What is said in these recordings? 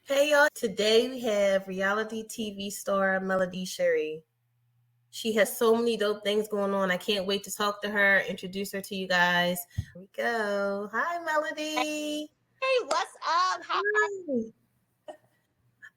Hey y'all, today we have reality TV star Melody Shari. She has so many dope things going on. I can't wait to talk to her, introduce her to you guys. Here we go. Hi, Melody. Hey, what's up? How are Hi.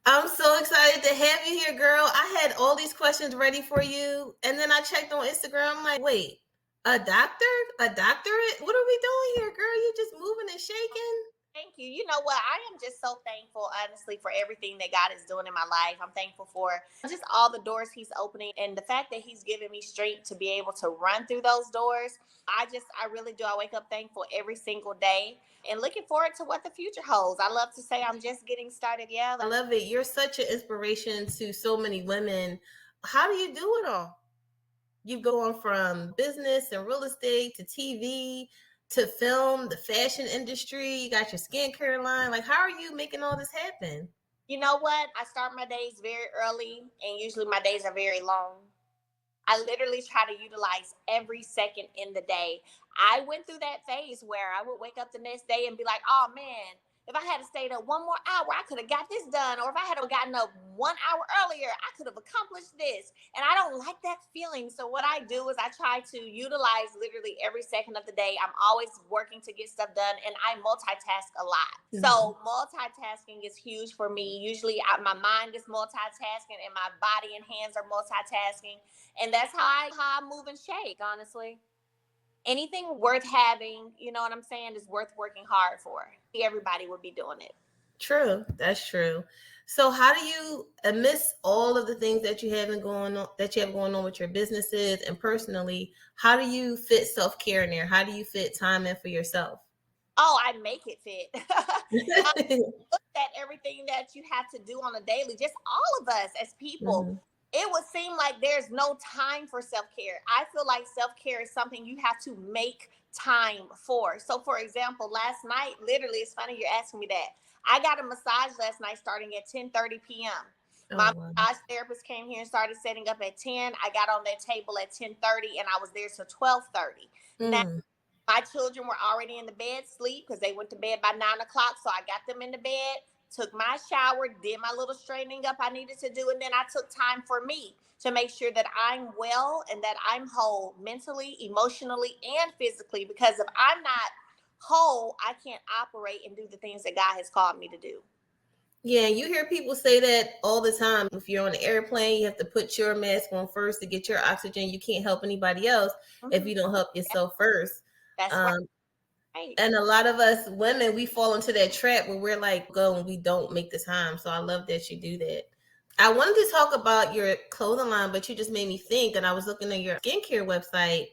I'm so excited to have you here, girl. I had all these questions ready for you, and then I checked on Instagram. I'm like, wait, a doctor? A doctorate? What are we doing here, girl? You just moving and shaking? Thank you. You know what? I am just so thankful, honestly, for everything that God is doing in my life. I'm thankful for just all the doors He's opening and the fact that He's given me strength to be able to run through those doors. I really do. I wake up thankful every single day and looking forward to what the future holds. I love to say I'm just getting started. Yeah. I love it. You're such an inspiration to so many women. How do you do it all? You going from business and real estate to TV to film, the fashion industry. You got your skincare line. Like, how are you making all this happen? You know what? I start my days very early, and usually my days are very long. I literally try to utilize every second in the day. I went through that phase where I would wake up the next day and be like, oh man, if I had stayed up one more hour, I could have got this done. Or if I had gotten up 1 hour earlier, I could have accomplished this. And I don't like that feeling. So what I do is I try to utilize literally every second of the day. I'm always working to get stuff done and I multitask a lot. Mm-hmm. So multitasking is huge for me. Usually my mind is multitasking and my body and hands are multitasking. And that's how I move and shake, honestly. Anything worth having, you know what I'm saying, is worth working hard for. Everybody would be doing it. True, that's true. So, how do you, amidst all of the things that you have going on with your businesses and personally, how do you fit self care in there? How do you fit time in for yourself? Oh, I make it fit. I look at everything that you have to do on a daily, just all of us as people. Mm-hmm. It would seem like there's no time for self-care. I feel like self-care is something you have to make time for. So for example, last night, literally, it's funny you're asking me that. I got a massage last night starting at 10:30 p.m. My massage therapist came here and started setting up at 10. I got on that table at 10:30 and I was there till 12:30. Now my children were already in the bed, sleep, because they went to bed by 9 o'clock. So I got them in the bed, took my shower, did my little straightening up I needed to do. And then I took time for me to make sure that I'm well and that I'm whole mentally, emotionally, and physically. Because if I'm not whole, I can't operate and do the things that God has called me to do. Yeah, you hear people say that all the time. If you're on an airplane, you have to put your mask on first to get your oxygen. You can't help anybody else if you don't help yourself first. That's right. And a lot of us women, we fall into that trap where we're like, go and we don't make the time. So I love that you do that. I wanted to talk about your clothing line, but you just made me think. And I was looking at your skincare website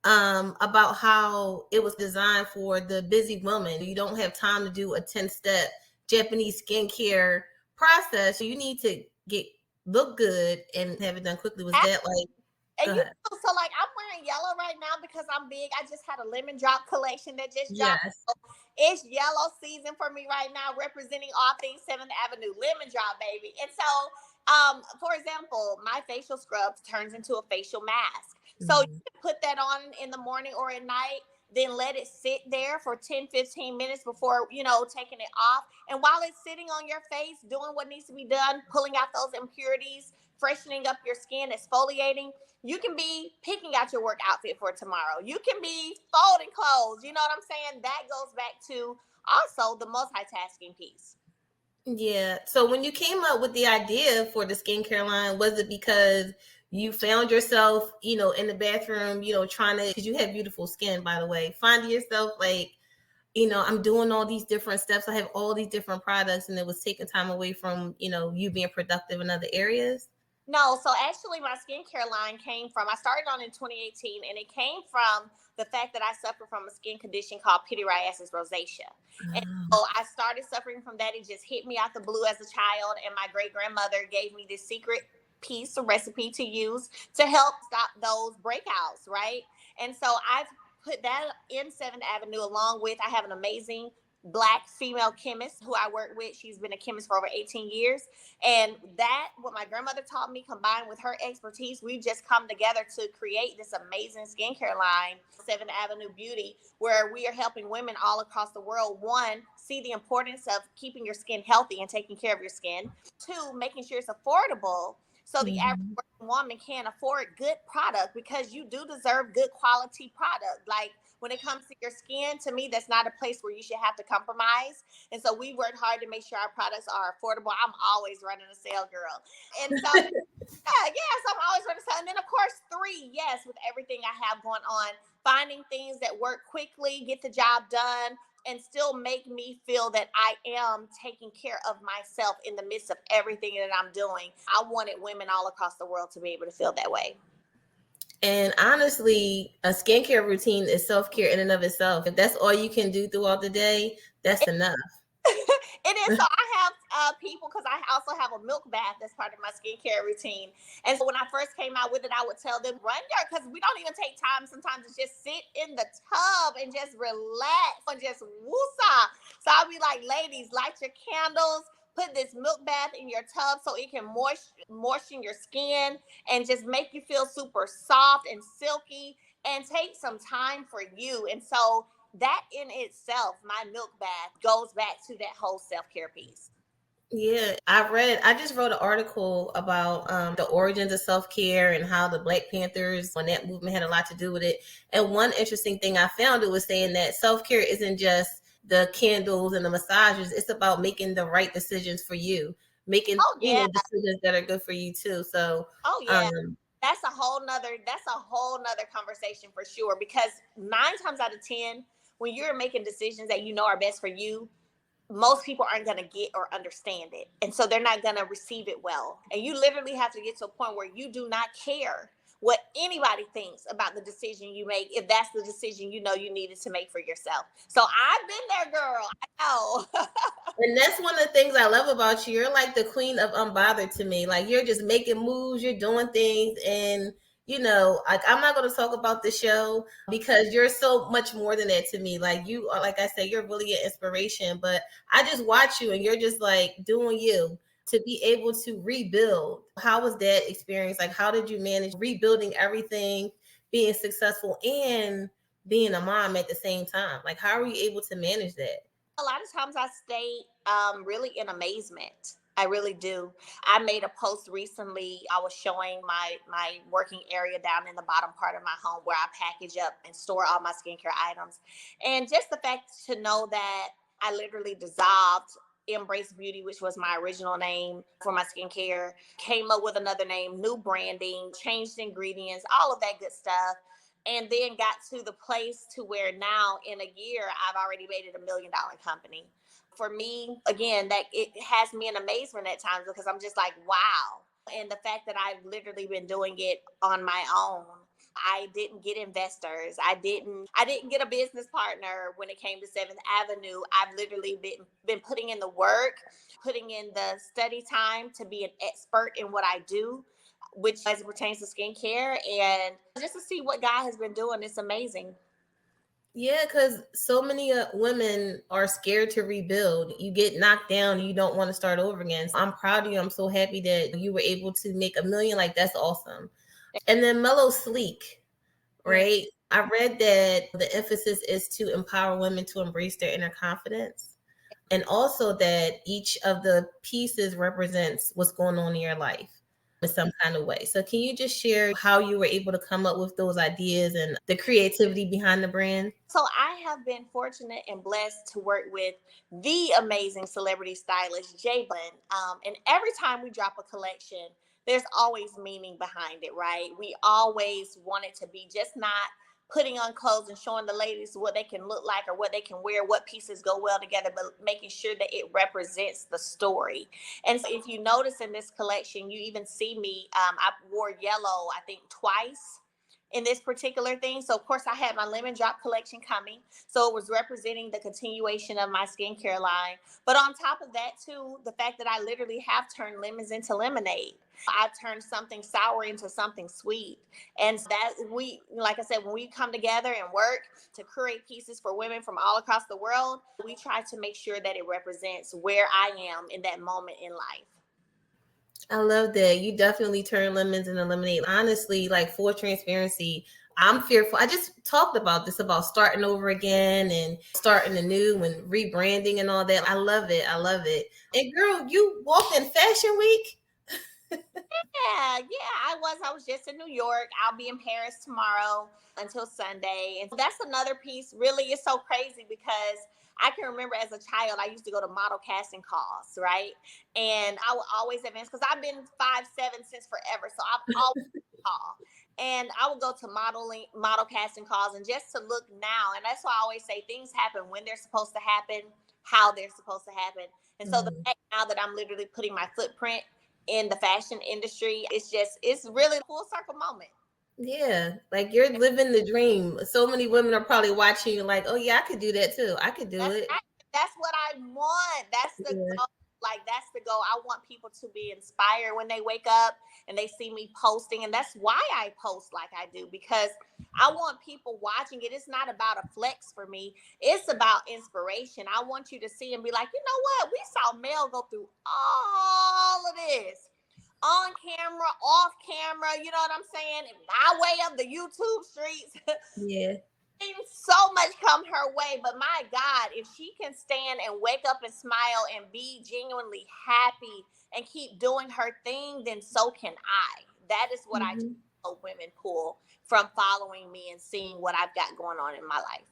about how it was designed for the busy woman. You don't have time to do a 10-step Japanese skincare process. So you need to look good and have it done quickly. Was that like? And so like I'm wearing yellow right now because I'm big. I just had a lemon drop collection that just dropped. Yes. So it's yellow season for me right now, representing all things 7th Avenue. Lemon drop, baby. And so, for example, my facial scrub turns into a facial mask. So you can put that on in the morning or at night, then let it sit there for 10-15 minutes before, taking it off. And while it's sitting on your face, doing what needs to be done, pulling out those impurities, freshening up your skin, exfoliating, you can be picking out your work outfit for tomorrow. You can be folding clothes. You know what I'm saying? That goes back to also the multitasking piece. Yeah. So when you came up with the idea for the skincare line, was it because you found yourself, in the bathroom, trying to, because you have beautiful skin, by the way, finding yourself like, I'm doing all these different steps. I have all these different products and it was taking time away from, you being productive in other areas? No, so actually my skincare line I started on in 2018 and it came from the fact that I suffer from a skin condition called pityriasis rosacea. And so I started suffering from that. It just hit me out the blue as a child. And my great grandmother gave me this secret piece, a recipe to use to help stop those breakouts, right? And so I've put that in 7th Avenue along with, I have an amazing Black female chemist who I work with. She's been a chemist for over 18 years. And that, what my grandmother taught me, combined with her expertise, we've just come together to create this amazing skincare line, 7th Avenue Beauty, where we are helping women all across the world, one, see the importance of keeping your skin healthy and taking care of your skin. Two, making sure it's affordable so the average woman can afford good product, because you do deserve good quality product. Like, when it comes to your skin, to me, that's not a place where you should have to compromise. And so we worked hard to make sure our products are affordable. I'm always running a sale, girl. And so, so I'm always running a sale. And then, of course, three, yes, with everything I have going on, finding things that work quickly, get the job done, and still make me feel that I am taking care of myself in the midst of everything that I'm doing. I wanted women all across the world to be able to feel that way. And honestly, a skincare routine is self-care in and of itself. If that's all you can do throughout the day, that's enough. It is. So I have people, because I also have a milk bath that's part of my skincare routine. And so when I first came out with it, I would tell them, run there, because we don't even take time sometimes to just sit in the tub and just relax and just woosah. So I'll be like, ladies, light your candles, put this milk bath in your tub so it can moisten your skin and just make you feel super soft and silky, and take some time for you. And so that in itself, my milk bath, goes back to that whole self-care piece. Yeah, I just wrote an article about the origins of self-care and how the Black Panthers, when that movement had a lot to do with it. And one interesting thing I found, it was saying that self-care isn't just the candles and the massages. It's about making the right decisions for you, making decisions that are good for you too. So, that's a whole nother conversation for sure. Because 9 times out of 10, when you're making decisions that you know are best for you, most people aren't going to get or understand it. And so they're not going to receive it well. And you literally have to get to a point where you do not care what anybody thinks about the decision you make, if that's the decision you know you needed to make for yourself. So I've been there, girl. I know. And that's one of the things I love about you. You're like the queen of unbothered to me. Like, you're just making moves, you're doing things, and like, I'm not going to talk about the show because you're so much more than that to me. Like, you are, like I said, you're really an inspiration, but I just watch you and you're just like doing you. To be able to rebuild, how was that experience? Like, how did you manage rebuilding everything, being successful and being a mom at the same time? Like, how are you able to manage that? A lot of times I stay really in amazement. I really do. I made a post recently. I was showing my working area down in the bottom part of my home, where I package up and store all my skincare items. And just the fact to know that I literally dissolved Embrace Beauty, which was my original name for my skincare, came up with another name, new branding, changed ingredients, all of that good stuff. And then got to the place to where now in a year, I've already made it $1 million company. For me, again, that it has me in amazement at times, because I'm just like, wow. And the fact that I've literally been doing it on my own. I didn't get investors. I didn't get a business partner when it came to 7th Avenue. I've literally been putting in the work, putting in the study time to be an expert in what I do, which as it pertains to skincare, and just to see what God has been doing. It's amazing. Yeah, because so many women are scared to rebuild. You get knocked down, you don't want to start over again. So I'm proud of you. I'm so happy that you were able to make $1 million. Like, that's awesome. And then Mellow Sleek, right? I read that the emphasis is to empower women to embrace their inner confidence, and also that each of the pieces represents what's going on in your life in some kind of way. So can you just share how you were able to come up with those ideas and the creativity behind the brand? So I have been fortunate and blessed to work with the amazing celebrity stylist, Jay Bun. And every time we drop a collection, there's always meaning behind it, right? We always want it to be just not putting on clothes and showing the ladies what they can look like or what they can wear, what pieces go well together, but making sure that it represents the story. And so if you notice in this collection, you even see me, I wore yellow, I think twice, in this particular thing. So of course I had my lemon drop collection coming. So it was representing the continuation of my skincare line. But on top of that too, the fact that I literally have turned lemons into lemonade. I've turned something sour into something sweet. And that we, like I said, when we come together and work to create pieces for women from all across the world, we try to make sure that it represents where I am in that moment in life. I love that. You definitely turn lemons into lemonade. Honestly, like full transparency, I'm fearful. I just talked about this, about starting over again and starting anew and rebranding and all that. I love it. I love it. And girl, you walked in Fashion Week? Yeah, I was just in New York. I'll be in Paris tomorrow until Sunday. And that's another piece. Really, it's so crazy because I can remember as a child, I used to go to model casting calls, right? And I would always advance because I've been 5'7" since forever. So I've always tall. And I would go to model casting calls and just to look now. And that's why I always say things happen when they're supposed to happen, how they're supposed to happen. And so the fact now that I'm literally putting my footprint in the fashion industry, it's really a full circle moment. Yeah, like you're living the dream. So many women are probably watching you like, oh yeah, I could do that too. I could do That's it. right. That's what I want. That's the Yeah. goal. Like that's the goal. I want people to be inspired when they wake up and they see me posting. And that's why I post like I do, because I want people watching it. It's not about a flex for me. It's about inspiration. I want you to see and be like, you know what? We saw Mel go through all of this on camera, off camera, you know what I'm saying? By way of the YouTube streets. Yeah. So much come her way, but my God, if she can stand and wake up and smile and be genuinely happy and keep doing her thing, then so can I. That is what I hope women pull from following me and seeing what I've got going on in my life.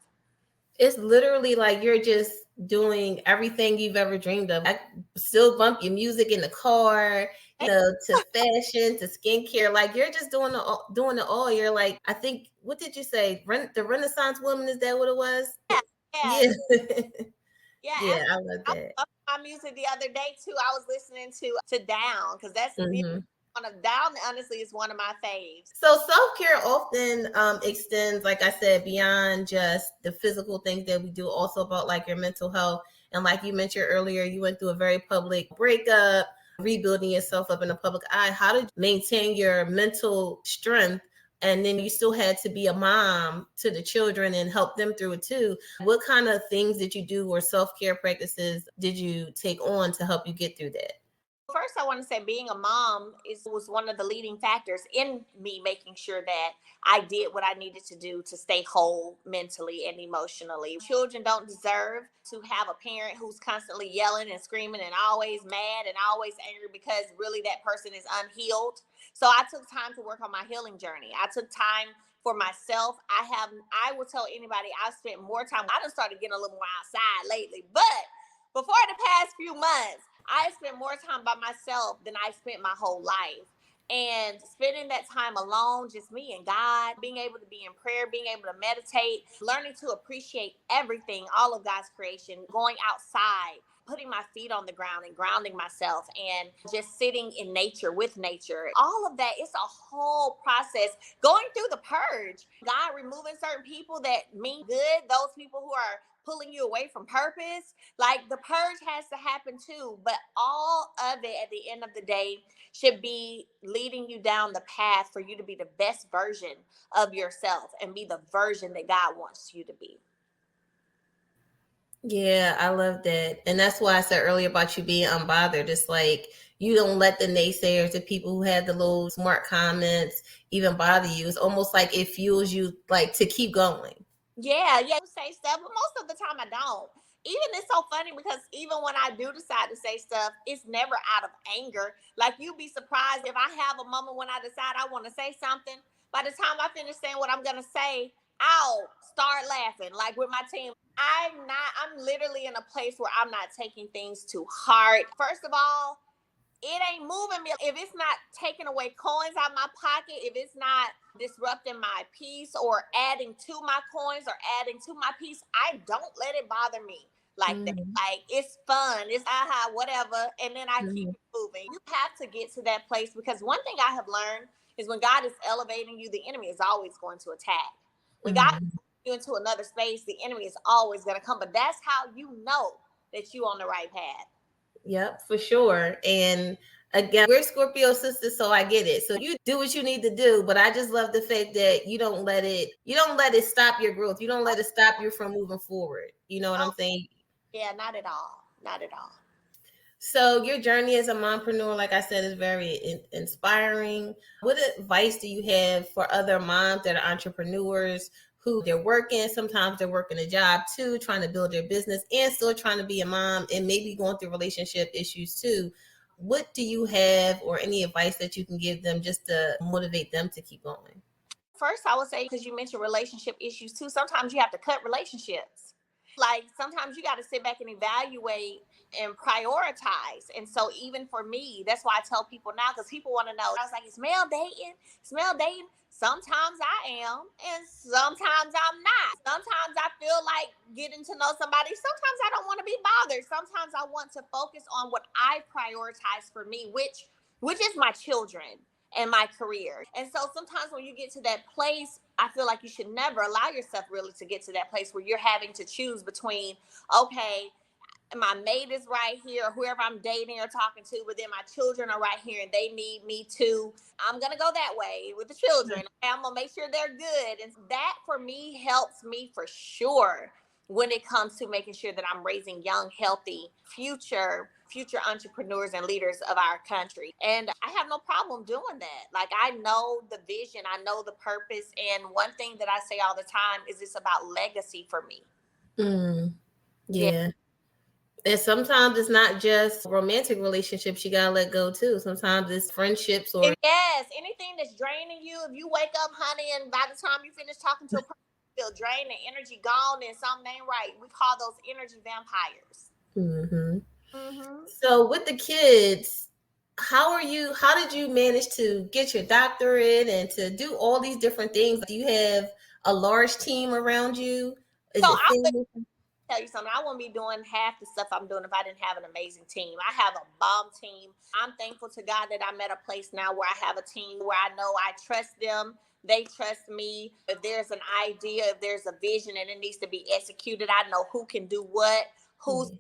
It's literally like you're just doing everything you've ever dreamed of. I still bump your music in the car, to fashion, to skincare. Like you're just doing it all. You're like, I think, what did you say? The Renaissance woman, is that what it was? Yeah. Yeah, I love that. My music the other day too. I was listening to Down because that's one of Down. Honestly, is one of my faves. So self-care often extends, like I said, beyond just the physical things that we do, also about like your mental health. And like you mentioned earlier, you went through a very public breakup, rebuilding yourself up in the public eye. How did you maintain your mental strength? And then you still had to be a mom to the children and help them through it too. What kind of things did you do, or self-care practices did you take on to help you get through that? First, I want to say being a mom was one of the leading factors in me making sure that I did what I needed to do to stay whole mentally and emotionally. Children don't deserve to have a parent who's constantly yelling and screaming and always mad and always angry, because really that person is unhealed. So I took time to work on my healing journey. I took time for myself. I will tell anybody, I've spent more time. I done started getting a little more outside lately, but before the past few months, I spent more time by myself than I spent my whole life. And spending that time alone, just me and God, being able to be in prayer, being able to meditate, learning to appreciate everything, all of God's creation, going outside, putting my feet on the ground and grounding myself, and just sitting in nature with nature. All of that, it's a whole process. Going through the purge, God removing certain people that mean good, those people who are pulling you away from purpose. Like the purge has to happen too, but all of it at the end of the day should be leading you down the path for you to be the best version of yourself and be the version that God wants you to be. Yeah, I love that. And that's why I said earlier about you being unbothered. It's like you don't let the naysayers, the people who had the little smart comments, even bother you. It's almost like it fuels you like to keep going. Yeah, say stuff, but most of the time I don't. Even it's so funny because even when I do decide to say stuff, it's never out of anger. Like you'd be surprised if I have a moment when I decide I want to say something. By the time I finish saying what I'm gonna say, I'll start laughing. Like with my team, I'm literally in a place where I'm not taking things too hard. First of all, it ain't moving me. If it's not taking away coins out my pocket, if it's not disrupting my peace or adding to my coins or adding to my peace, I don't let it bother me like that. Like it's fun, it's aha, whatever, and then I keep it moving. You have to get to that place, because one thing I have learned is when God is elevating you, the enemy is always going to attack. When God puts you into another space, the enemy is always going to come. But that's how you know that you're on the right path. Yep, for sure. And again, we're Scorpio sisters, so I get it. So you do what you need to do, but I just love the fact that you don't let it stop your growth. You don't let it stop you from moving forward. You know what I'm saying? Yeah, not at all. Not at all. So your journey as a mompreneur, like I said, is very inspiring. What advice do you have for other moms that are entrepreneurs who they're working? Sometimes they're working a job too, trying to build their business and still trying to be a mom and maybe going through relationship issues too. What do you have or any advice that you can give them just to motivate them to keep going? First, I would say, because you mentioned relationship issues too, sometimes you have to cut relationships. Like sometimes you got to sit back and evaluate and prioritize. And so even for me, that's why I tell people now, because people want to know. I was like, is Mel dating? Is Mel dating? Sometimes I am, and sometimes I'm not. Sometimes I feel like getting to know somebody. Sometimes I don't want to be bothered. Sometimes I want to focus on what I prioritize for me, which is my children and my career. And so sometimes when you get to that place, I feel like you should never allow yourself really to get to that place where you're having to choose between, okay, my mate is right here, or whoever I'm dating or talking to, but then my children are right here and they need me too. I'm going to go that way with the children. I'm going to make sure they're good. And that for me helps me for sure when it comes to making sure that I'm raising young, healthy, future entrepreneurs and leaders of our country. And I have no problem doing that. Like, I know the vision, I know the purpose. And one thing that I say all the time is it's about legacy for me. Yeah. And sometimes it's not just romantic relationships you gotta let go too. Sometimes it's friendships or yes, anything that's draining you. If you wake up, honey, and by the time you finish talking to a person, you feel drained and energy gone and something ain't right. We call those energy vampires. So with the kids, how did you manage to get your doctorate and to do all these different things? Do you have a large team around you? Is it family? Tell you something, I wouldn't be doing half the stuff I'm doing if I didn't have an amazing team. I have a bomb team. I'm thankful to God that I'm at a place now where I have a team where I know I trust them. They trust me. If there's an idea, if there's a vision and it needs to be executed, I know who can do what, who's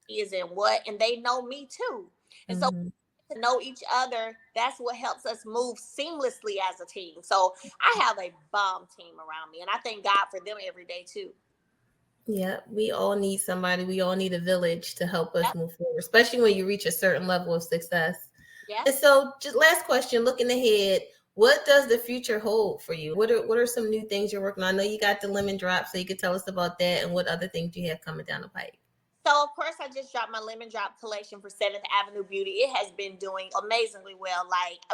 is in what, and they know me too. And so to know each other, that's what helps us move seamlessly as a team. So I have a bomb team around me, and I thank God for them every day too. Yeah, we all need somebody. We all need a village to help us move forward, especially when you reach a certain level of success. Yeah. And so, just last question, looking ahead, what does the future hold for you? What are some new things you're working on? I know you got the lemon drop, so you could tell us about that and what other things you have coming down the pipe. So, of course, I just dropped my lemon drop collection for 7th Avenue Beauty. It has been doing amazingly well,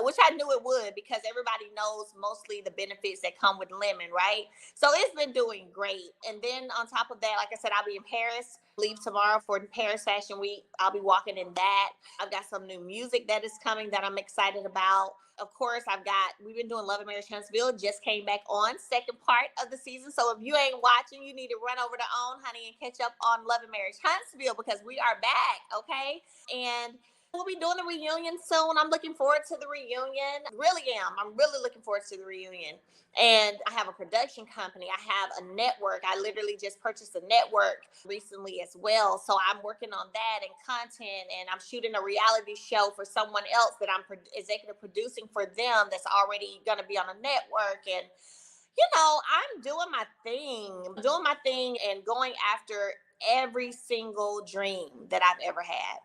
which I knew it would, because everybody knows mostly the benefits that come with lemon, right? So it's been doing great. And then on top of that, like I said, I'll be in Paris, leave tomorrow for Paris Fashion Week. I'll be walking in that. I've got some new music that is coming that I'm excited about. Of course, we've been doing Love and Marriage Huntsville, just came back on second part of the season. So if you ain't watching, you need to run over to OWN, honey, and catch up on Love and Marriage Huntsville, because we are back, okay? And we'll be doing the reunion soon. I'm looking forward to the reunion. Really am. I'm really looking forward to the reunion. And I have a production company. I have a network. I literally just purchased a network recently as well. So I'm working on that and content, and I'm shooting a reality show for someone else that I'm executive producing for them that's already going to be on a network. And, I'm doing my thing and going after every single dream that I've ever had.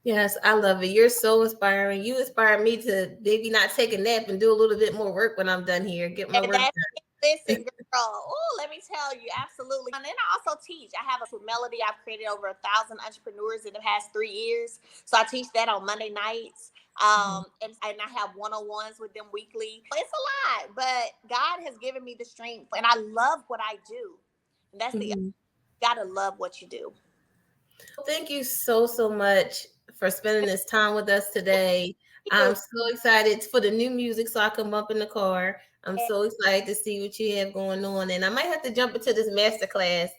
Yes, I love it. You're so inspiring. You inspire me to maybe not take a nap and do a little bit more work when I'm done here. Get my work done. Listen, girl. Let me tell you, absolutely. And then I also teach. I have with Melody. I've created over 1,000 entrepreneurs in the past 3 years. So I teach that on Monday nights. And I have one-on-ones with them weekly. It's a lot, but God has given me the strength, and I love what I do. And that's you gotta love what you do. Thank you so much for spending this time with us today. I'm so excited for the new music, so I can bump in the car. I'm so excited to see what you have going on, and I might have to jump into this masterclass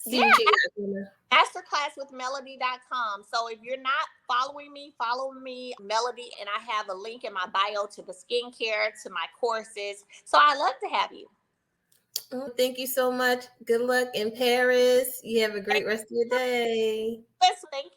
See what you got going on. Masterclasswithmelody.com. So if you're not following me, follow me, Melody, and I have a link in my bio to the skincare, to my courses. So I love to have you. Oh, thank you so much. Good luck in Paris. You have a great rest of your day. Yes, thank you